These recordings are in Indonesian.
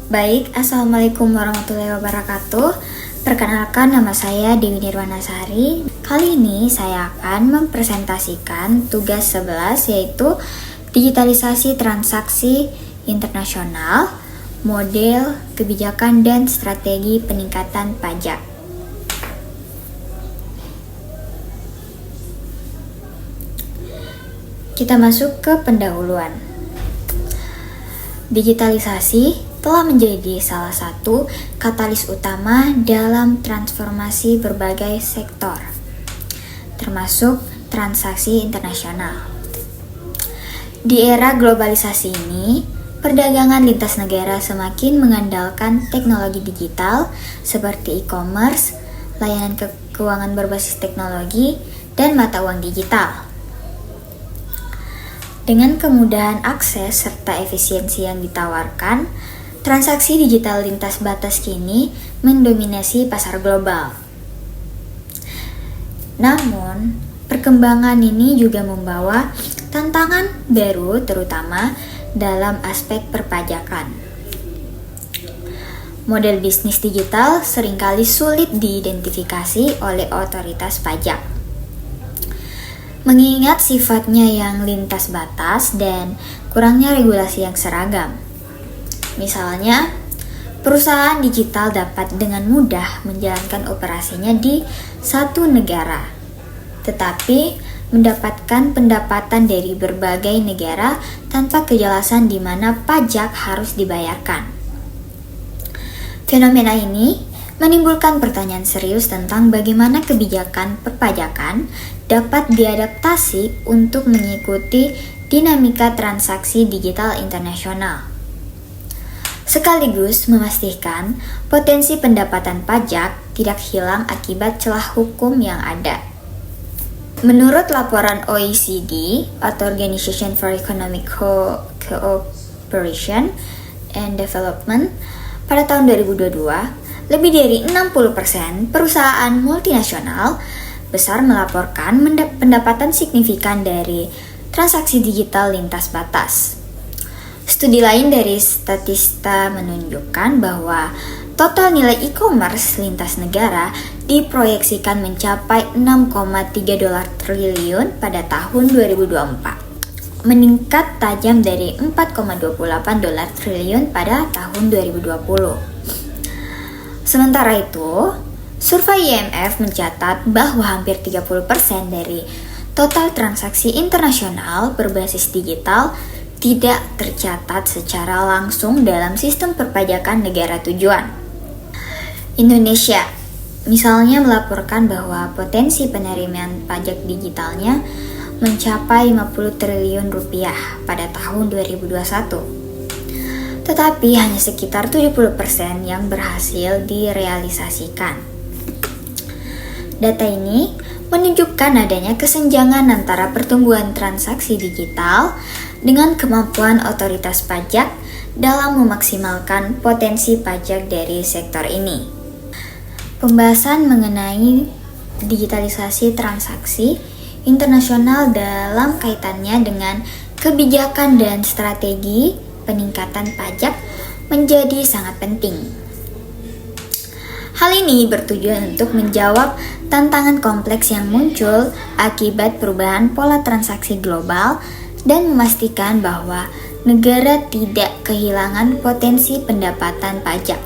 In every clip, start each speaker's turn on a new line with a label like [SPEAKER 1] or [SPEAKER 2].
[SPEAKER 1] Baik, Assalamualaikum warahmatullahi wabarakatuh. Perkenalkan, nama saya Dewi Nirwanasari. Kali ini saya akan mempresentasikan tugas 11, yaitu digitalisasi transaksi internasional, model, kebijakan, dan strategi peningkatan pajak. Kita masuk ke pendahuluan. Digitalisasi telah menjadi salah satu katalis utama dalam transformasi berbagai sektor, termasuk transaksi internasional. Di era globalisasi ini, perdagangan lintas negara semakin mengandalkan teknologi digital seperti e-commerce, layanan keuangan berbasis teknologi, dan mata uang digital. Dengan kemudahan akses serta efisiensi yang ditawarkan, transaksi digital lintas batas kini mendominasi pasar global. Namun, perkembangan ini juga membawa tantangan baru terutama dalam aspek perpajakan. Model bisnis digital seringkali sulit diidentifikasi oleh otoritas pajak. Mengingat sifatnya yang lintas batas dan kurangnya regulasi yang seragam. Misalnya, perusahaan digital dapat dengan mudah menjalankan operasinya di satu negara, tetapi mendapatkan pendapatan dari berbagai negara tanpa kejelasan di mana pajak harus dibayarkan. Fenomena ini menimbulkan pertanyaan serius tentang bagaimana kebijakan perpajakan dapat diadaptasi untuk mengikuti dinamika transaksi digital internasional, sekaligus memastikan potensi pendapatan pajak tidak hilang akibat celah hukum yang ada. Menurut laporan OECD atau Organization for Economic Cooperation and Development pada tahun 2022, lebih dari 60% perusahaan multinasional besar melaporkan pendapatan signifikan dari transaksi digital lintas batas. Studi lain dari Statista menunjukkan bahwa total nilai e-commerce lintas negara diproyeksikan mencapai 6,3 triliun pada tahun 2024, meningkat tajam dari 4,28 triliun pada tahun 2020. Sementara itu, survei IMF mencatat bahwa hampir 30% dari total transaksi internasional berbasis digital tidak tercatat secara langsung dalam sistem perpajakan negara tujuan. Indonesia, misalnya, melaporkan bahwa potensi penerimaan pajak digitalnya mencapai 50 triliun rupiah pada tahun 2021. Tetapi hanya sekitar 70% yang berhasil direalisasikan. Data ini menunjukkan adanya kesenjangan antara pertumbuhan transaksi digital dengan kemampuan otoritas pajak dalam memaksimalkan potensi pajak dari sektor ini. Pembahasan mengenai digitalisasi transaksi internasional dalam kaitannya dengan kebijakan dan strategi peningkatan pajak menjadi sangat penting. Hal ini bertujuan untuk menjawab tantangan kompleks yang muncul akibat perubahan pola transaksi global dan memastikan bahwa negara tidak kehilangan potensi pendapatan pajak.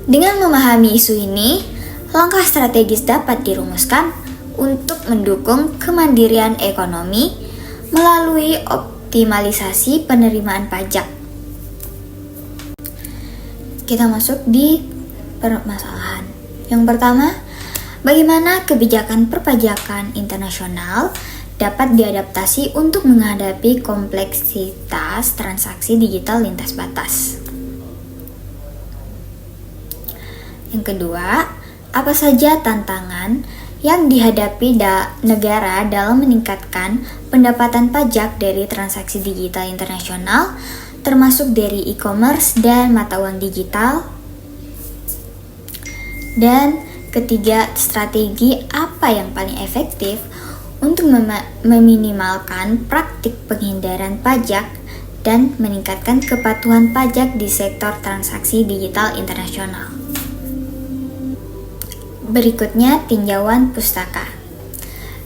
[SPEAKER 1] Dengan memahami isu ini, langkah strategis dapat dirumuskan untuk mendukung kemandirian ekonomi melalui optimalisasi penerimaan pajak. Kita masuk di permasalahan. Yang pertama, bagaimana kebijakan perpajakan internasional dapat diadaptasi untuk menghadapi kompleksitas transaksi digital lintas batas. Yang kedua, apa saja tantangan yang dihadapi negara dalam meningkatkan pendapatan pajak dari transaksi digital internasional, termasuk dari e-commerce dan mata uang digital. Dan ketiga, strategi apa yang paling efektif untuk meminimalkan praktik penghindaran pajak dan meningkatkan kepatuhan pajak di sektor transaksi digital internasional. Berikutnya, tinjauan pustaka.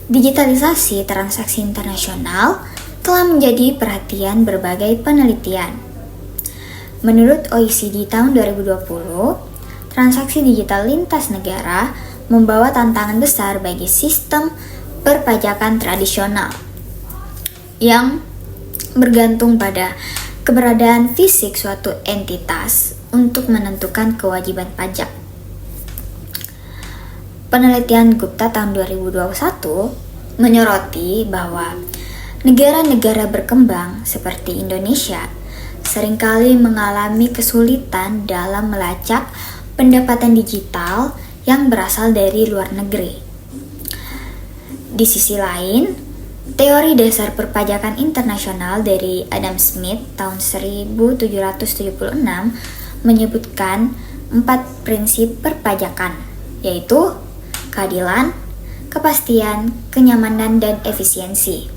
[SPEAKER 1] Digitalisasi transaksi internasional telah menjadi perhatian berbagai penelitian. Menurut OECD tahun 2020, transaksi digital lintas negara membawa tantangan besar bagi sistem perpajakan tradisional yang bergantung pada keberadaan fisik suatu entitas untuk menentukan kewajiban pajak. Penelitian Gupta tahun 2021 menyoroti bahwa negara-negara berkembang seperti Indonesia seringkali mengalami kesulitan dalam melacak pendapatan digital yang berasal dari luar negeri. Di sisi lain, teori dasar perpajakan internasional dari Adam Smith tahun 1776 menyebutkan 4 prinsip perpajakan, yaitu keadilan, kepastian, kenyamanan, dan efisiensi,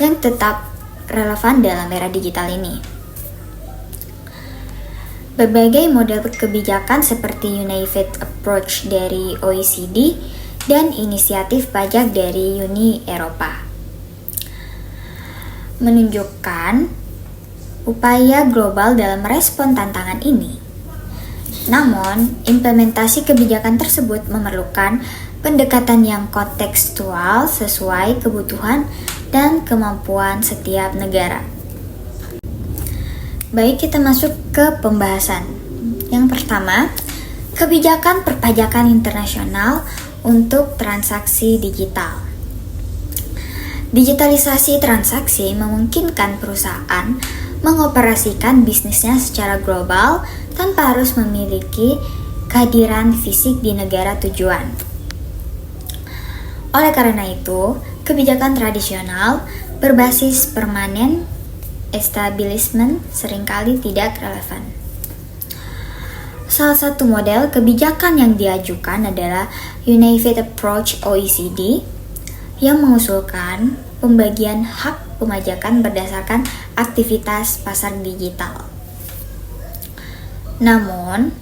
[SPEAKER 1] yang tetap relevan dalam era digital ini. Berbagai model kebijakan seperti Unified Approach dari OECD dan inisiatif pajak dari Uni Eropa menunjukkan upaya global dalam merespon tantangan ini. Namun, implementasi kebijakan tersebut memerlukan pendekatan yang kontekstual sesuai kebutuhan dan kemampuan setiap negara. Baik, kita masuk ke pembahasan. Yang pertama, kebijakan perpajakan internasional untuk transaksi digital. Digitalisasi transaksi memungkinkan perusahaan mengoperasikan bisnisnya secara global tanpa harus memiliki kehadiran fisik di negara tujuan. Oleh karena itu, kebijakan tradisional berbasis permanent establishment seringkali tidak relevan. Salah satu model kebijakan yang diajukan adalah Unified Approach OECD yang mengusulkan pembagian hak pemajakan berdasarkan aktivitas pasar digital. Namun,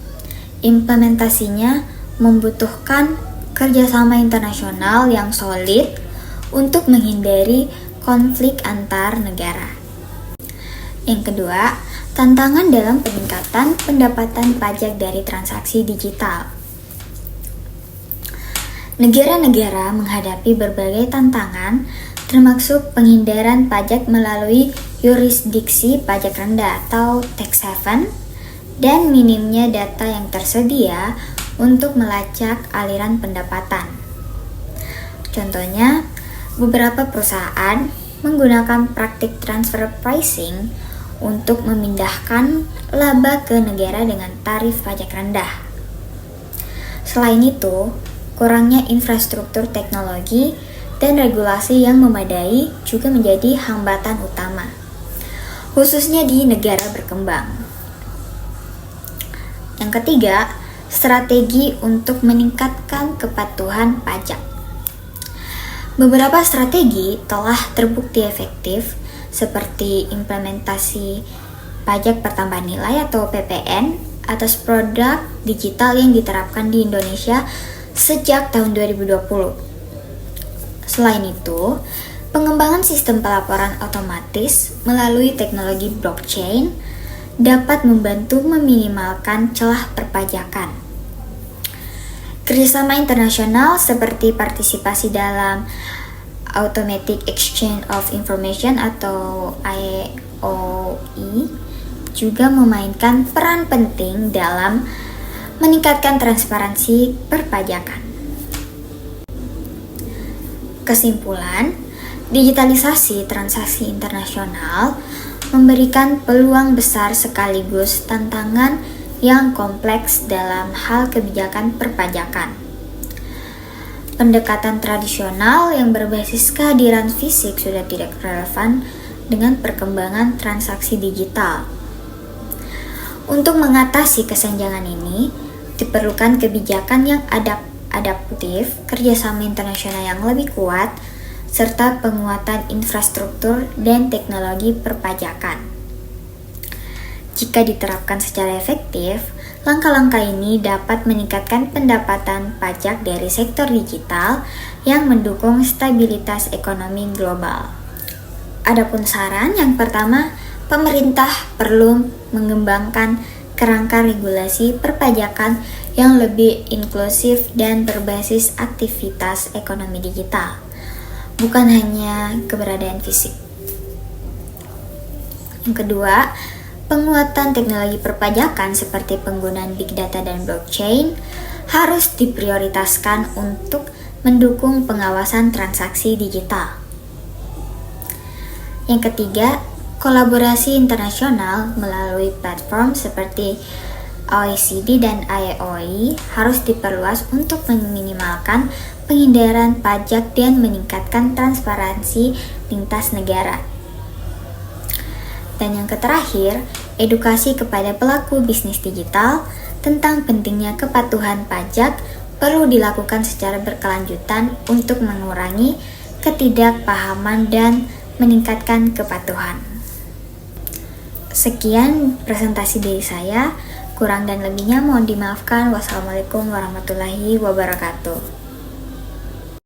[SPEAKER 1] implementasinya membutuhkan kerjasama internasional yang solid untuk menghindari konflik antar negara. Yang kedua, tantangan dalam peningkatan pendapatan pajak dari transaksi digital. Negara-negara menghadapi berbagai tantangan, termasuk penghindaran pajak melalui yurisdiksi pajak rendah atau tax haven, dan minimnya data yang tersedia untuk melacak aliran pendapatan. Contohnya, beberapa perusahaan menggunakan praktik transfer pricing untuk memindahkan laba ke negara dengan tarif pajak rendah. Selain itu, kurangnya infrastruktur teknologi dan regulasi yang memadai juga menjadi hambatan utama, khususnya di negara berkembang. Yang ketiga, strategi untuk meningkatkan kepatuhan pajak. Beberapa strategi telah terbukti efektif, seperti implementasi pajak pertambahan nilai atau PPN atas produk digital yang diterapkan di Indonesia sejak tahun 2020. Selain itu, pengembangan sistem pelaporan otomatis melalui teknologi blockchain dapat membantu meminimalkan celah perpajakan. Kerjasama internasional seperti partisipasi dalam Automatic Exchange of Information atau IOE juga memainkan peran penting dalam meningkatkan transparansi perpajakan. Kesimpulan, digitalisasi transaksi internasional memberikan peluang besar sekaligus tantangan yang kompleks dalam hal kebijakan perpajakan. Pendekatan tradisional yang berbasis kehadiran fisik sudah tidak relevan dengan perkembangan transaksi digital. Untuk mengatasi kesenjangan ini, diperlukan kebijakan yang adaptif, kerjasama internasional yang lebih kuat, serta penguatan infrastruktur dan teknologi perpajakan. Jika diterapkan secara efektif, langkah-langkah ini dapat meningkatkan pendapatan pajak dari sektor digital yang mendukung stabilitas ekonomi global. Adapun saran yang pertama, pemerintah perlu mengembangkan kerangka regulasi perpajakan yang lebih inklusif dan berbasis aktivitas ekonomi digital, bukan hanya keberadaan fisik. Yang kedua, penguatan teknologi perpajakan seperti penggunaan big data dan blockchain harus diprioritaskan untuk mendukung pengawasan transaksi digital. Yang ketiga, kolaborasi internasional melalui platform seperti OECD dan IOI harus diperluas untuk meminimalkan penghindaran pajak dan meningkatkan transparansi lintas negara. Dan yang terakhir, edukasi kepada pelaku bisnis digital tentang pentingnya kepatuhan pajak perlu dilakukan secara berkelanjutan untuk mengurangi ketidakpahaman dan meningkatkan kepatuhan. Sekian presentasi dari saya, kurang dan lebihnya mohon dimaafkan. Wassalamualaikum warahmatullahi wabarakatuh.